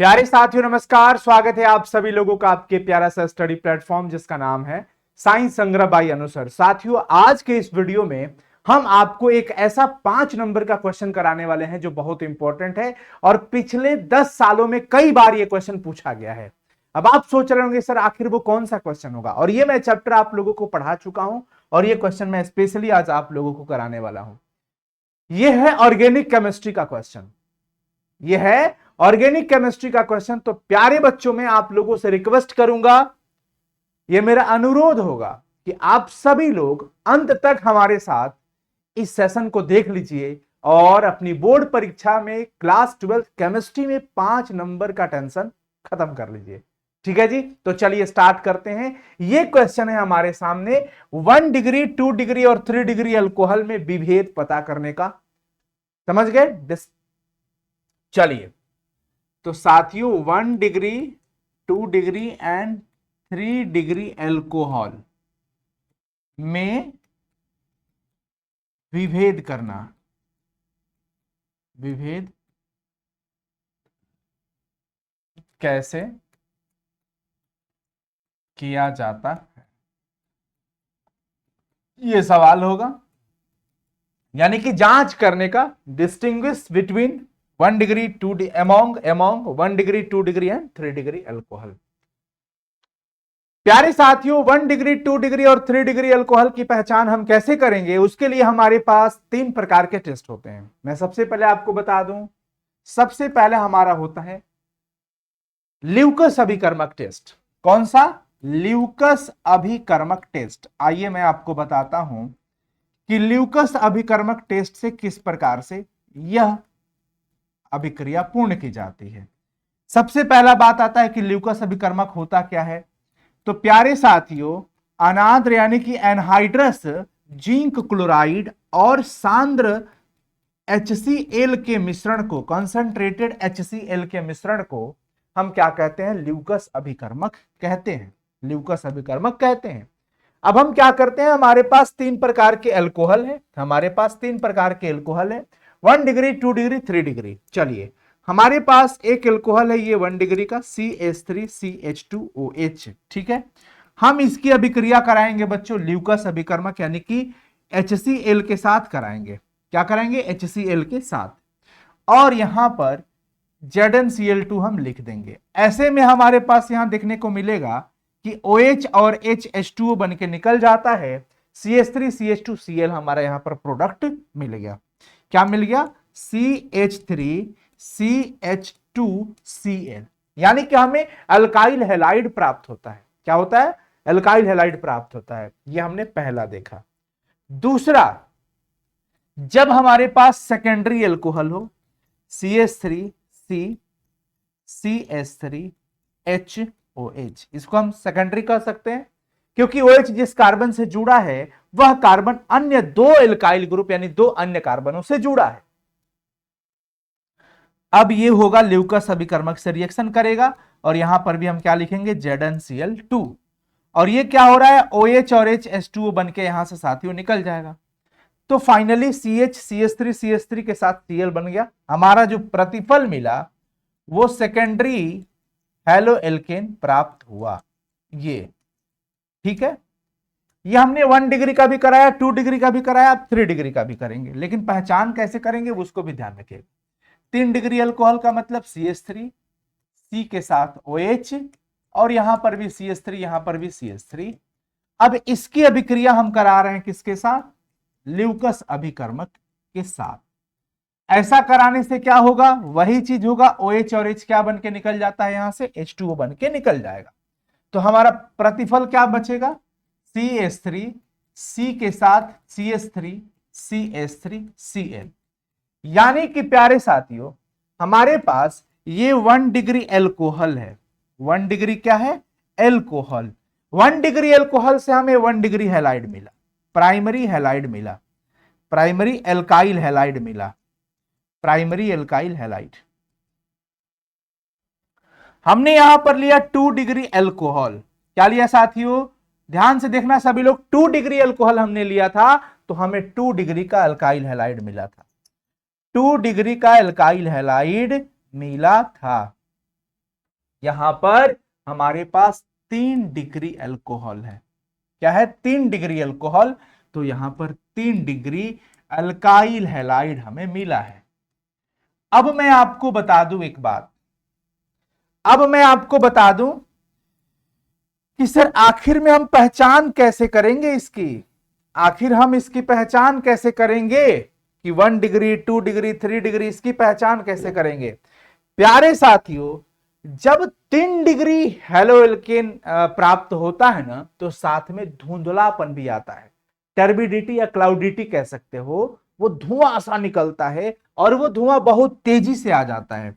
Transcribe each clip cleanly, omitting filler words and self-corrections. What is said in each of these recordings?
प्यारे साथियों नमस्कार। स्वागत है आप सभी लोगों का आपके प्यारा सा स्टडी प्लेटफॉर्म जिसका नाम है साइंस संग्रह बाई अनुसर। साथियों आज के इस वीडियो में हम आपको एक ऐसा 5 नंबर का क्वेश्चन कराने वाले हैं जो बहुत इंपॉर्टेंट है और पिछले 10 सालों में कई बार यह क्वेश्चन पूछा गया है। अब आप सोच रहे होंगे सर आखिर वो कौन सा क्वेश्चन होगा, और ये मैं चैप्टर आप लोगों को पढ़ा चुका हूं और ये क्वेश्चन मैं स्पेशली आज आप लोगों को कराने वाला हूं। यह है ऑर्गेनिक केमिस्ट्री का क्वेश्चन। यह है ऑर्गेनिक केमिस्ट्री का क्वेश्चन। तो प्यारे बच्चों में आप लोगों से रिक्वेस्ट करूंगा, यह मेरा अनुरोध होगा कि आप सभी लोग अंत तक हमारे साथ इस सेशन को देख लीजिए और अपनी बोर्ड परीक्षा में क्लास 12 केमिस्ट्री में 5 नंबर का टेंशन खत्म कर लीजिए। ठीक है जी, तो चलिए स्टार्ट करते हैं। यह क्वेश्चन है हमारे सामने 1 डिग्री 2 डिग्री और 3 डिग्री अल्कोहल में विभेद पता करने का। समझ गए? चलिए तो साथियों 1 degree 2 degree and 3 degree alcohol में विभेद करना। विभेद कैसे किया जाता है, यह सवाल होगा। यानी कि जांच करने का, distinguish between 1 degree 2 among 1 degree 2 degree and 3 degree alcohol. प्यारे साथियों 1 डिग्री 2 डिग्री और 3 डिग्री अल्कोहल की पहचान हम कैसे करेंगे, उसके लिए हमारे पास 3 प्रकार के टेस्ट होते हैं। मैं सबसे पहले आपको बता दूं, सबसे पहले हमारा होता है ल्यूकस अभिकर्मक टेस्ट। कौन सा? ल्यूकस अभिकर्मक टेस्ट। आइए मैं आपको बताता हूं कि ल्यूकस अभिकर्मक टेस्ट से किस प्रकार से यह अभिक्रिया पूर्ण की जाती है। सबसे पहला बात आता है कि ल्यूकस अभिकर्मक होता क्या है। तो प्यारे साथियों अनाद्र यानी कि एनहाइड्रस जिंक क्लोराइड और सांद्र HCl के मिश्रण को, कंसंट्रेटेड HCl के मिश्रण को हम क्या कहते हैं? ल्यूकस अभिकर्मक कहते हैं। ल्यूकस अभिकर्मक कहते हैं। अब हम क्या करते हैं, हमारे पास 3 प्रकार के अल्कोहल है। हमारे पास 3 प्रकार के अल्कोहल है, 1 डिग्री 2 डिग्री 3 डिग्री। चलिए हमारे पास एक अल्कोहल है, ये 1 डिग्री का CH3CH2OH। ठीक है, हम इसकी अभिक्रिया कराएंगे बच्चों ल्यूकस अभिकर्मक यानी कि HCl के साथ कराएंगे। क्या कराएंगे? HCl के साथ। और यहां पर ZnCl2 हम लिख देंगे। ऐसे में हमारे पास यहां देखने को मिलेगा कि OH और H2O बन के निकल जाता है। CH3CH2Cl हमारा यहां पर प्रोडक्ट मिल गया। क्या मिल गया? CH3CH2Cl, यानी कि हमें अल्काइल हैलाइड प्राप्त होता है। क्या होता है? अल्काइल हैलाइड प्राप्त होता है। यह हमने पहला देखा। दूसरा, जब हमारे पास सेकेंडरी अल्कोहल हो, CH3C CH3HOH, इसको हम सेकेंडरी कह सकते हैं क्योंकि OH जिस कार्बन से जुड़ा है वह कार्बन अन्य 2 एल्काइल ग्रुप यानी 2 अन्य कार्बनों से जुड़ा है। अब ये होगा ल्यूकस अभिकर्मक से रिएक्शन करेगा और यहां पर भी हम क्या लिखेंगे? ZnCl2। और ये क्या हो रहा है? OH और H2O बन के यहां से साथियों निकल जाएगा। तो फाइनली CH के साथ Cl बन गया। हमारा जो प्रतिफल मिला वो सेकेंडरी हेलो एल्केन प्राप्त हुआ। ये ठीक है, ये हमने 1 डिग्री का भी कराया, 2 डिग्री का भी कराया, 3 डिग्री का भी करेंगे। लेकिन पहचान कैसे करेंगे उसको भी ध्यान रखिएगा। 3 डिग्री अल्कोहल का मतलब CH3, C के साथ OH और यहां पर भी CH3, यहां पर भी CH3। अब इसकी अभिक्रिया हम करा रहे हैं किसके साथ? ल्यूकस अभिकर्मक के साथ। ऐसा कराने से क्या होगा? वही चीज होगा, OH और H क्या बन के निकल जाता है? यहां से H2O बन के निकल जाएगा। तो हमारा प्रतिफल क्या बचेगा? CH3, C के साथ CH3, CH3Cl। यानी कि प्यारे साथियों हमारे पास ये 1 डिग्री अल्कोहल है। 1 डिग्री क्या है? अल्कोहल। 1 डिग्री अल्कोहल से हमें 1 डिग्री हैलाइड मिला, प्राइमरी हैलाइड मिला, प्राइमरी एल्काइल हैलाइड मिला, प्राइमरी एल्काइल हैलाइड। हमने यहां पर लिया 2 डिग्री अल्कोहल। क्या लिया साथियों? ध्यान से देखना सभी लोग, 2 डिग्री अल्कोहल हमने लिया था तो हमें 2 डिग्री का अल्काइल हैलाइड मिला था। 2 डिग्री का अल्काइल हैलाइड मिला था। यहां पर हमारे पास 3 डिग्री अल्कोहल है। क्या है? 3 डिग्री अल्कोहल। तो यहां पर 3 डिग्री अल्काइल हैलाइड हमें मिला है। अब मैं आपको बता दूं एक बात, अब मैं आपको बता दूं कि सर आखिर में हम पहचान कैसे करेंगे इसकी, आखिर हम इसकी पहचान कैसे करेंगे कि 1 डिग्री 2 डिग्री 3 डिग्री, इसकी पहचान कैसे करेंगे? प्यारे साथियों, जब 3 डिग्री हेलो एल्केन प्राप्त होता है ना, तो साथ में धुंधलापन भी आता है। टर्बिडिटी या क्लाउडिटी कह सकते हो। वो धुआं सा निकलता है और वो धुआं बहुत तेजी से आ जाता है।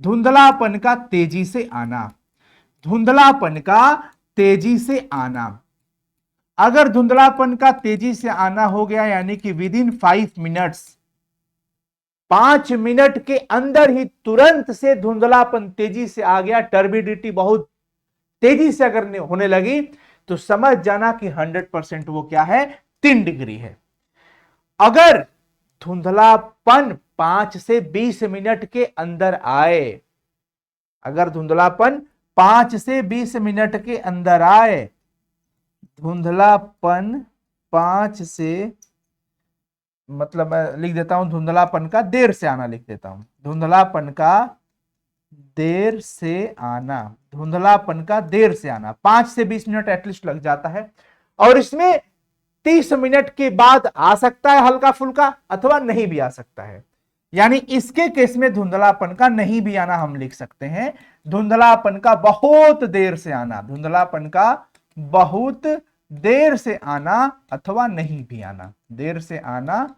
धुंधलापन का तेजी से आना, धुंधलापन का तेजी से आना। अगर धुंधलापन का तेजी से आना हो गया, यानी कि विद इन 5 मिनट्स, 5 मिनट के अंदर ही तुरंत से धुंधलापन तेजी से आ गया, टर्बिडिटी बहुत तेजी से अगर होने लगी, तो समझ जाना कि 100% वो क्या है? 3 डिग्री है। अगर धुंधलापन 5 से 20 मिनट के अंदर आए, अगर धुंधलापन 5 से 20 मिनट के अंदर आए, धुंधलापन 5 से, मतलब मैं लिख देता हूं धुंधलापन का देर से आना, लिख देता हूं धुंधलापन का देर से आना, धुंधलापन का देर से आना 5 से 20 मिनट एटलीस्ट लग जाता है। और इसमें 30 मिनट के बाद आ सकता है हल्का फुल्का, अथवा नहीं भी आ सकता है। यानी इसके केस में धुंधलापन का नहीं भी आना हम लिख सकते हैं, धुंधलापन का बहुत देर से आना, धुंधलापन का बहुत देर से आना अथवा नहीं भी आना, देर से आना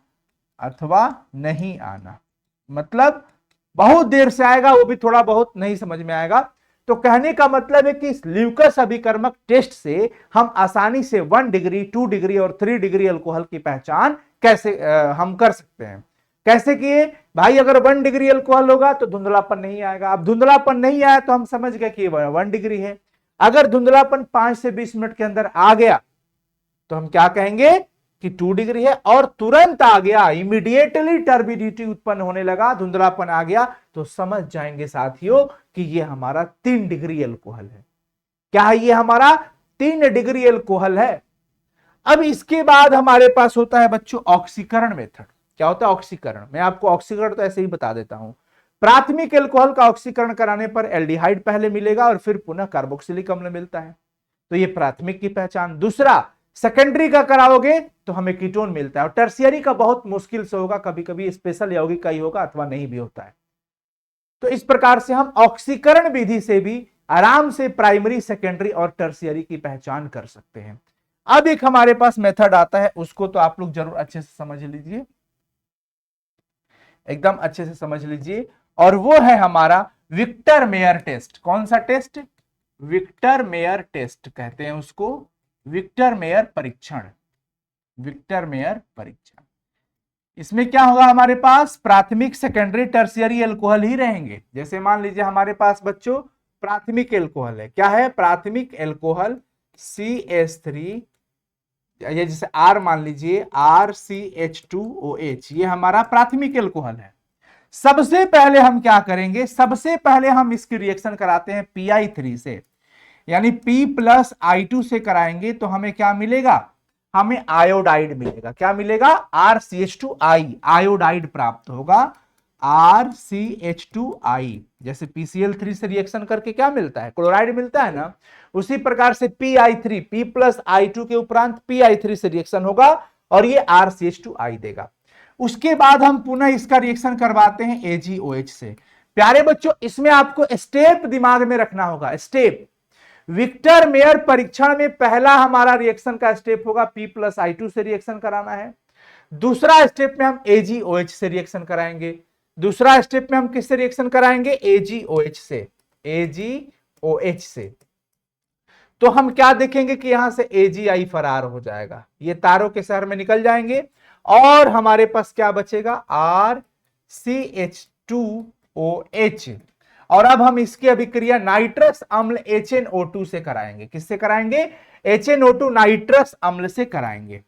अथवा नहीं आना, मतलब बहुत देर से आएगा, वो भी थोड़ा बहुत नहीं समझ में आएगा। तो कहने का मतलब है कि इस ल्यूकस अभिकर्मक टेस्ट से हम आसानी से 1 डिग्री 2 डिग्री और 3 डिग्री अल्कोहल की पहचान कैसे हम कर सकते हैं। कैसे किए भाई? अगर 1 डिग्री अल्कोहल होगा तो धुंधलापन नहीं आएगा। अब धुंधलापन नहीं आया तो हम समझ गए कि 1 डिग्री है। अगर धुंधलापन 5 से 20 मिनट के अंदर आ गया तो हम क्या कहेंगे कि 2 डिग्री है। और तुरंत आ गया, इमीडिएटली टर्बिडिटी उत्पन्न होने लगा, धुंधलापन आ गया, तो समझ जाएंगे साथियों कि ये हमारा 3 डिग्री अल्कोहल है। क्या है? ये हमारा 3 डिग्री अल्कोहल है। अब इसके बाद हमारे पास होता है बच्चों ऑक्सीकरण मेथड। क्या होता है ऑक्सीकरण? मैं आपको ऑक्सीकरण तो ऐसे ही बता देता हूं। प्राथमिक अल्कोहल का ऑक्सीकरण कराने पर एल्डिहाइड पहले मिलेगा और फिर पुनः कार्बोक्सिलिक अम्ल मिलता है, तो ये प्राथमिक की पहचान। दूसरा, सेकेंडरी का कराओगे तो हमें कीटोन मिलता है, और टर्शियरी का बहुत मुश्किल से होगा, कभी कभी स्पेशल यौगिक का ही होगा अथवा नहीं भी होता है। तो इस प्रकार से हम ऑक्सीकरण विधि से भी आराम से प्राइमरी, सेकेंडरी और टर्शियरी की पहचान कर सकते हैं। अब एक हमारे पास मेथड आता है, उसको तो आप लोग जरूर अच्छे से समझ लीजिए, एकदम अच्छे से समझ लीजिए, और वो है हमारा विक्टर मेयर टेस्ट। कौन सा टेस्ट? विक्टर मेयर टेस्ट कहते हैं उसको, विक्टर मेयर परीक्षण, विक्टर मेयर परीक्षण। इसमें क्या होगा? हमारे पास प्राथमिक, सेकेंडरी, टर्शियरी अल्कोहल ही रहेंगे। जैसे मान लीजिए हमारे पास बच्चों प्राथमिक अल्कोहल है। क्या है? प्राथमिक अल्कोहल CH3, ये जैसे R मान लीजिए RCH2OH, ये हमारा प्राथमिक अल्कोहल है। सबसे पहले हम क्या करेंगे? सबसे पहले हम इसकी रिएक्शन कराते हैं Pi3 से, यानी P+I2 से कराएंगे तो हमें क्या मिलेगा? हमें आयोडाइड मिलेगा। क्या मिलेगा? RCH2I, आयोडाइड प्राप्त होगा, RCH2I। जैसे PCl3 से रिएक्शन करके क्या मिलता है? क्लोराइड मिलता है ना। उसी प्रकार से Pi3, P+I2 के उपरांत Pi3 से रिएक्शन होगा और ये RCH2I देगा। उसके बाद हम पुनः इसका रिएक्शन करवाते हैं AgOH से। प्यारे बच्चों, इसमें आपको स्टेप दिमाग में रखना होगा, स्टेप। विक्टर मेयर परीक्षण में पहला हमारा रिएक्शन का स्टेप होगा P+I2 से रिएक्शन कराना है। दूसरा स्टेप में हम AgOH से रिएक्शन कराएंगे। दूसरा स्टेप में हम किससे रिएक्शन कराएंगे? AgOH से, AgOH से। तो हम क्या देखेंगे कि यहां से AgI फरार हो जाएगा, ये तारों के शहर में निकल जाएंगे और हमारे पास क्या बचेगा? RCH2OH। और अब हम इसकी अभिक्रिया नाइट्रस अम्ल HNO2 से कराएंगे। किससे कराएंगे? HNO2 नाइट्रस अम्ल से कराएंगे।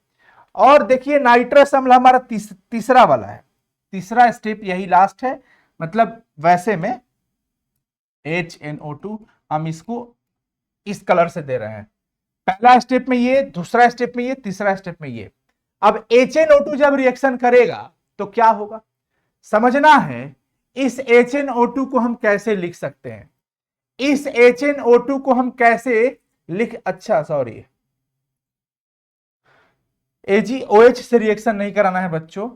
और देखिए नाइट्रस अम्ल हमारा तीसरा वाला है, तीसरा स्टेप यही लास्ट है। मतलब वैसे में HNO2 हम इसको इस कलर से दे रहे हैं। पहला स्टेप में ये, दूसरा स्टेप में ये, तीसरा स्टेप में ये। अब HNO2 जब रिएक्शन करेगा तो क्या होगा समझना है। इस HNO2 को हम कैसे लिख सकते हैं, इस HNO2 को हम कैसे अच्छा सॉरी, AgOH से रिएक्शन नहीं कराना है बच्चों,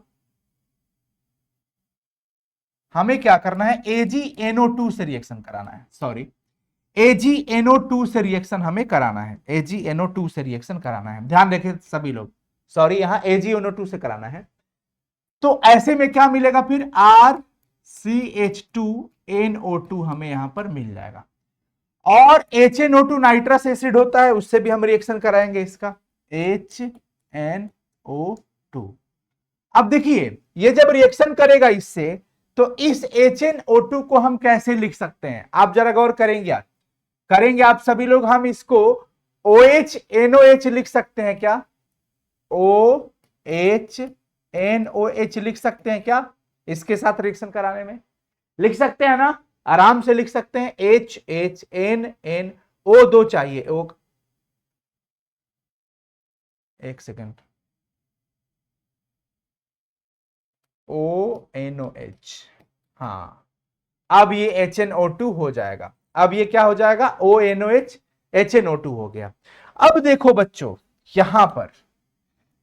हमें क्या करना है, AgNO2 से रिएक्शन कराना है। सॉरी, AgNO2 से रिएक्शन हमें कराना है, AgNO2 से रिएक्शन कराना है, ध्यान रखें सभी लोग। सॉरी, यहां AgNO2 से कराना है। तो ऐसे में क्या मिलेगा फिर, RCH2NO2 हमें यहां पर मिल जाएगा। और HNO2 नाइट्रस एसिड होता है, उससे भी हम रिएक्शन कराएंगे इसका, HNO2। अब देखिए ये जब रिएक्शन करेगा इससे, तो इस HNO2 को हम कैसे लिख सकते हैं, आप जरा गौर करेंगे आप सभी लोग। हम इसको OHNOH लिख सकते हैं क्या, OHNOH लिख सकते हैं क्या, इसके साथ रिएक्शन कराने में लिख सकते हैं ना, आराम से लिख सकते हैं। HHNNO2 चाहिए, एक सेकेंड, ONOH, हाँ, अब ये HNO2 हो जाएगा। अब ये क्या हो जाएगा, ONOH HNO2 हो गया। अब देखो बच्चों, यहां पर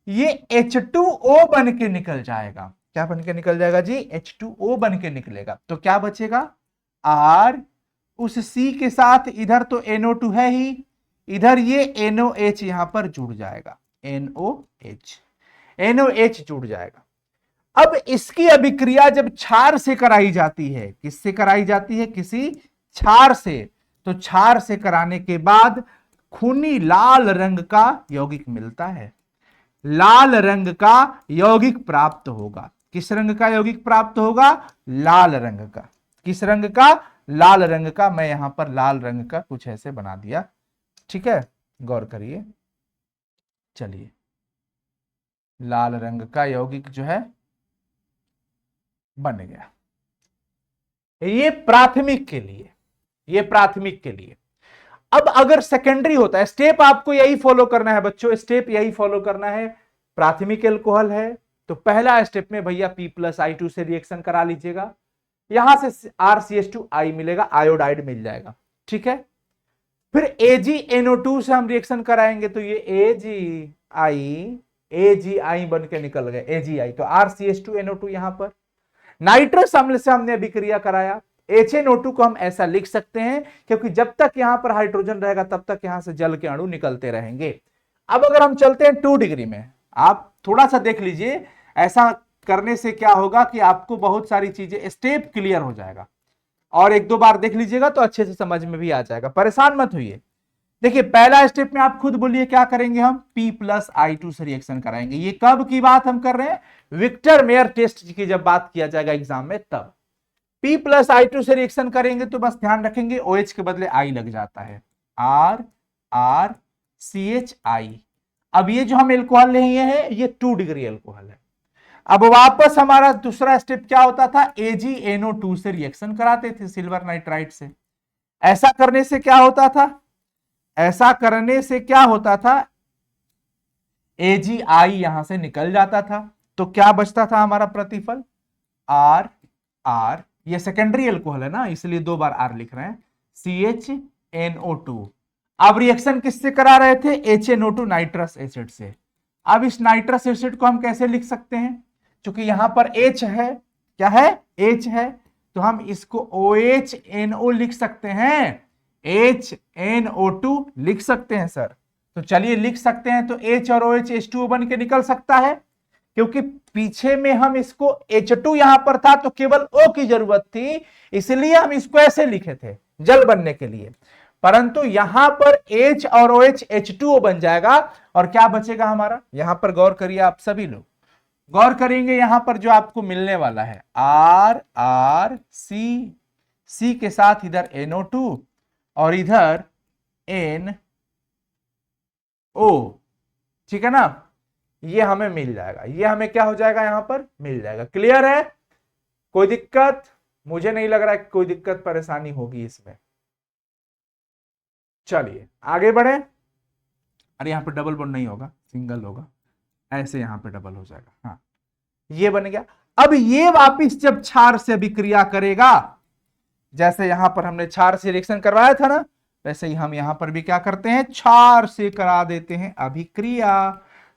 ये H2O बन के निकल जाएगा। क्या बन के निकल जाएगा जी, H2O बन के निकलेगा। तो क्या बचेगा, R, उस C के साथ इधर तो NO2 है ही, इधर ये NOH यहां पर जुड़ जाएगा, NOH जुड़ जाएगा। अब इसकी अभिक्रिया जब क्षार से कराई जाती है, किससे कराई जाती है, किसी क्षार से, तो क्षार से कराने के बाद खूनी लाल रंग का यौगिक मिलता है, लाल रंग का यौगिक प्राप्त होगा। किस रंग का यौगिक प्राप्त होगा, लाल रंग का। किस रंग का, लाल रंग का। मैं यहां पर लाल रंग का कुछ ऐसे बना दिया, ठीक है, गौर करिए। चलिए, लाल रंग का यौगिक जो है बन गया। ये प्राथमिक के लिए, ये प्राथमिक के लिए। अब अगर सेकेंडरी होता है, स्टेप आपको यही फॉलो करना है बच्चों, स्टेप यही फॉलो करना है। प्राथमिक एल्कोहल है तो पहला स्टेप में भैया P+I2 से रिएक्शन करा लीजिएगा, यहां से RCH2I मिलेगा, आयोडाइड मिल जाएगा, ठीक है। फिर AgNO2 से हम रिएक्शन कराएंगे तो ये AgI बन के निकल गए, AgI, तो RCH2NO2 यहां पर। नाइट्रस अम्ल से हमने अभिक्रिया कराया, HNO2 को हम ऐसा लिख सकते हैं क्योंकि जब तक यहां पर हाइड्रोजन रहेगा तब तक यहां से जल के अणु निकलते रहेंगे। अब अगर हम चलते हैं 2 डिग्री में, आप थोड़ा सा देख लीजिए, ऐसा करने से क्या होगा कि आपको बहुत सारी चीजें, स्टेप क्लियर हो जाएगा, और एक दो बार देख लीजिएगा तो अच्छे से समझ में भी आ जाएगा, परेशान मत होइए। देखिए पहला स्टेप में आप खुद बोलिए क्या करेंगे, हम P+I2 से रिएक्शन कराएंगे। ये कब की बात हम कर रहे हैं, विक्टर मेयर टेस्ट की जब बात किया जाएगा एग्जाम में तब। P+I2 से रिएक्शन करेंगे तो बस ध्यान रखेंगे OH के बदले I लग जाता है, RCHI। अब ये जो हम एल्कोहल लिए हैं ये 2 डिग्री एल्कोहल है। अब वापस हमारा दूसरा स्टेप क्या होता था, AgNO2 से रिएक्शन कराते थे सिल्वर नाइट्राइड से। ऐसा करने से क्या होता था, ऐसा करने से क्या होता था, AgI यहां से निकल जाता था, तो क्या बचता था हमारा प्रतिफल, R। ये सेकेंडरी एल्कोहल है ना, इसलिए 2 बार R लिख रहे हैं, CHNO2। अब रिएक्शन किससे करा रहे थे, HNO2 नाइट्रस एसिड से। अब इस नाइट्रस एसिड को हम कैसे लिख सकते हैं, क्योंकि यहां पर H है, क्या है, H है, तो हम इसको OHNO लिख सकते हैं, HNO2 लिख सकते हैं सर। तो चलिए लिख सकते हैं, तो H और OH H2O बन के निकल सकता है, क्योंकि पीछे में हम इसको H2 यहां पर था तो केवल O की जरूरत थी, इसलिए हम इसको ऐसे लिखे थे जल बनने के लिए, परंतु यहां पर H और OH H2O बन जाएगा, और क्या बचेगा हमारा, यहां पर गौर करिए आप सभी लोग, गौर करेंगे यहां पर जो आपको मिलने वाला है C के साथ इधर NO2 और इधर NO, ठीक है ना, ये हमें मिल जाएगा, ये हमें क्या हो जाएगा, यहां पर मिल जाएगा। क्लियर है, कोई दिक्कत मुझे नहीं लग रहा है कि कोई दिक्कत परेशानी होगी इसमें। चलिए आगे बढ़े। अरे यहां पे डबल बॉन्ड नहीं होगा, सिंगल होगा, ऐसे यहां पे डबल हो जाएगा। हाँ ये बन गया। अब ये वापिस जब क्षार से अभिक्रिया करेगा, जैसे यहां पर हमने क्षार से रिएक्शन करवाया था ना, वैसे ही हम यहां पर भी क्या करते हैं, क्षार से करा देते हैं अभिक्रिया।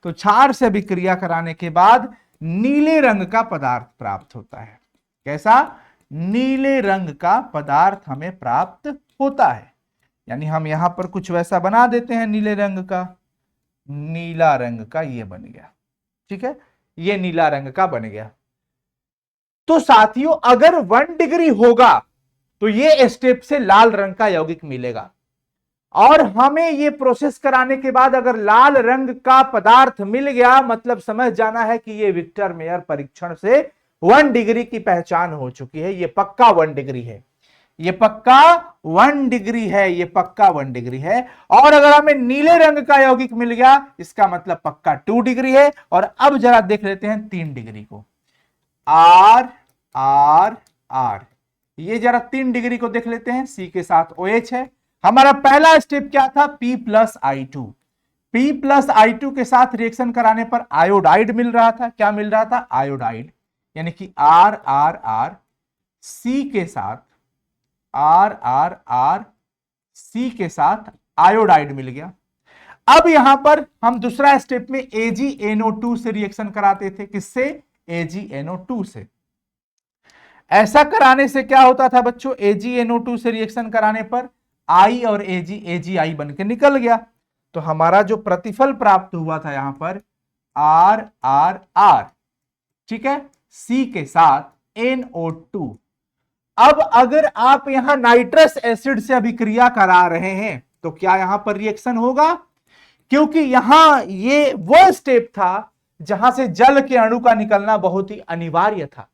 तो क्षार से अभिक्रिया कराने के बाद नीले रंग का पदार्थ प्राप्त होता है। कैसा? नीले रंग का पदार्थ हमें प्राप्त होता है। यानी हम यहां पर कुछ वैसा बना देते हैं नीले रंग का, नीला रंग का ये बन गया। ठीक है, ये नीला रंग का बन गया। तो साथियों अगर 1 डिग्री होगा तो ये स्टेप से लाल रंग का यौगिक मिलेगा, और हमें ये प्रोसेस कराने के बाद अगर लाल रंग का पदार्थ मिल गया, मतलब समझ जाना है कि ये विक्टर मेयर परीक्षण से 1 डिग्री की पहचान हो चुकी है। ये पक्का 1 डिग्री है, ये पक्का 1 डिग्री है, ये पक्का 1 डिग्री है। और अगर हमें नीले रंग का यौगिक मिल गया, इसका मतलब पक्का 2 डिग्री है। और अब जरा देख लेते हैं 3 डिग्री को, आर आर आर, ये जरा 3 डिग्री को देख लेते हैं। सी के साथ OH है। हमारा पहला स्टेप क्या था, P+I2। P+I2 के साथ रिएक्शन कराने पर आयोडाइड मिल रहा था। क्या मिल रहा था? आयोडाइड। यानी कि आर आर आर, सी के साथ आर आर आर, सी के साथ आयोडाइड मिल गया। अब यहां पर हम दूसरा स्टेप में AgNO2 से रिएक्शन कराते थे। किससे? AgNO2 से। ऐसा कराने से क्या होता था बच्चों, AgNO2 से रिएक्शन कराने पर I और AgI बन के निकल गया। तो हमारा जो प्रतिफल प्राप्त हुआ था यहां पर RRR, ठीक है, C के साथ NO2। अब अगर आप यहां नाइट्रस एसिड से अभिक्रिया करा रहे हैं तो क्या यहां पर रिएक्शन होगा? क्योंकि यहां ये वो स्टेप था जहां से जल के अणु का निकलना बहुत ही अनिवार्य था।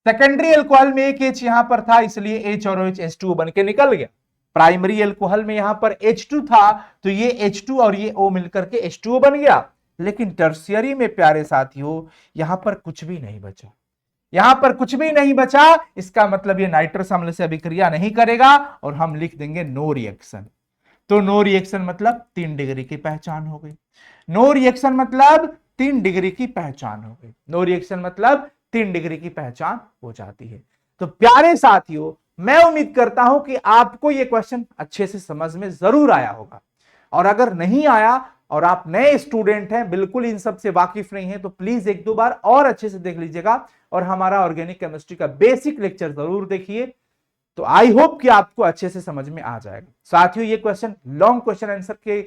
सेकेंडरी एल्कोहल में एक H यहां पर था, इसलिए H और OH H2O बन के निकल गया। प्राइमरी एल्कोहल में यहां पर H2 था, तो ये H2 और ये O मिलकर के H2O बन गया। लेकिन टर्शियरी में प्यारे साथियों यहां पर कुछ भी नहीं बचा, यहां पर कुछ भी नहीं बचा। इसका मतलब ये नाइट्रस अम्ल से अभिक्रिया नहीं करेगा और हम लिख देंगे नो रिएक्शन। तो नो रिएक्शन मतलब 3 डिग्री की पहचान हो गई। नो रिएक्शन मतलब 3 डिग्री की पहचान हो गई। नो रिएक्शन मतलब 3 डिग्री की पहचान हो जाती है। तो प्यारे साथियों मैं उम्मीद करता हूं कि आपको यह क्वेश्चन अच्छे से समझ में जरूर आया होगा, और अगर नहीं आया और आप नए स्टूडेंट हैं, बिल्कुल इन सब से वाकिफ नहीं है, तो प्लीज 1-2 बार और अच्छे से देख लीजिएगा और हमारा ऑर्गेनिक केमिस्ट्री का बेसिक लेक्चर जरूर देखिए। तो आई होप कि आपको अच्छे से समझ में आ जाएगा। साथियों ये क्वेश्चन लॉन्ग क्वेश्चन आंसर के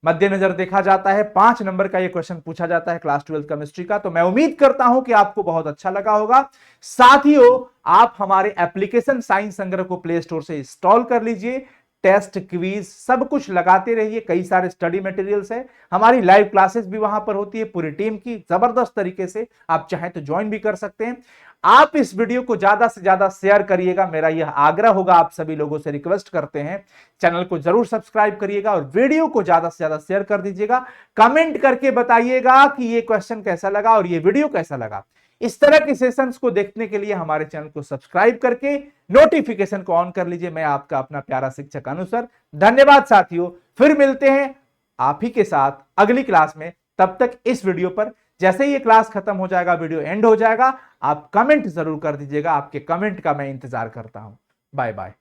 मद्देनजर देखा जाता है। 5 नंबर का ये क्वेश्चन पूछा जाता है क्लास 12 केमिस्ट्री का। तो मैं उम्मीद करता हूं कि आपको बहुत अच्छा लगा होगा। साथियों आप हमारे एप्लीकेशन साइंस संग्रह को प्ले स्टोर से इंस्टॉल कर लीजिए। टेस्ट, क्विज सब कुछ लगाते रहिए। कई सारे स्टडी मटेरियल्स है, हमारी लाइव क्लासेस भी वहां पर होती है पूरी टीम की, जबरदस्त तरीके से। आप चाहें तो ज्वाइन भी कर सकते हैं। आप इस वीडियो को ज्यादा से ज्यादा शेयर करिएगा, मेरा यह आग्रह होगा। आप सभी लोगों से रिक्वेस्ट करते हैं, चैनल को जरूर सब्सक्राइब करिएगा और वीडियो को ज्यादा से ज्यादा शेयर कर दीजिएगा। कमेंट करके बताइएगा कि ये क्वेश्चन कैसा लगा और ये वीडियो कैसा लगा। इस तरह के सेशंस को देखने के लिए हमारे चैनल को सब्सक्राइब करके नोटिफिकेशन को ऑन कर लीजिए। मैं आपका अपना प्यारा शिक्षक अनुसर। धन्यवाद साथियों, फिर मिलते हैं आप ही के साथ अगली क्लास में। तब तक इस वीडियो पर जैसे ही ये क्लास खत्म हो जाएगा, वीडियो एंड हो जाएगा, आप कमेंट जरूर कर दीजिएगा। आपके कमेंट का मैं इंतजार करता हूं। Bye bye.